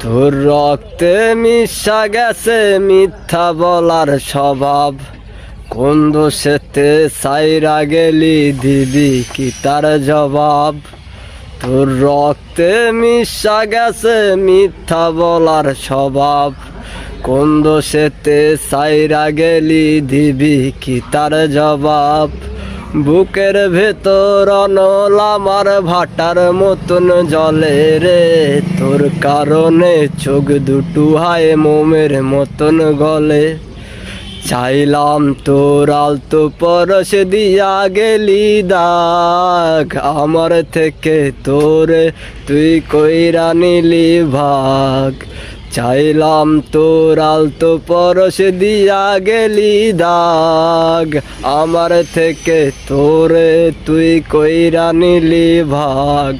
তোর রক্তে মিশা গেছে মিথ্যা বলার স্বভাব। কোন দোষেতে সাইরা গেলি দিবি কি তার জবাব? তোর রক্তে মিশা গেছে মিথ্যা বলার স্বভাব। কোন দোষেতে সাইরা গেলি দিবি কি তার জবাব? বুকের ভেতর অনল আমার ভাটার মতন জলে রে, তোর কারণে চোখ দুটো হায় মোমের মতন গলে। চাইলাম তোর আলতো পরশ দিয়া গেলি দাগ, আমার থেকে তোরে তুই কইরা নিলি ভাগ। চাইলাম তোর আলতো পরশ দিয়া গেলি দাগ, আমার থেকে তোরে তুই কইরা নিলি ভাগ।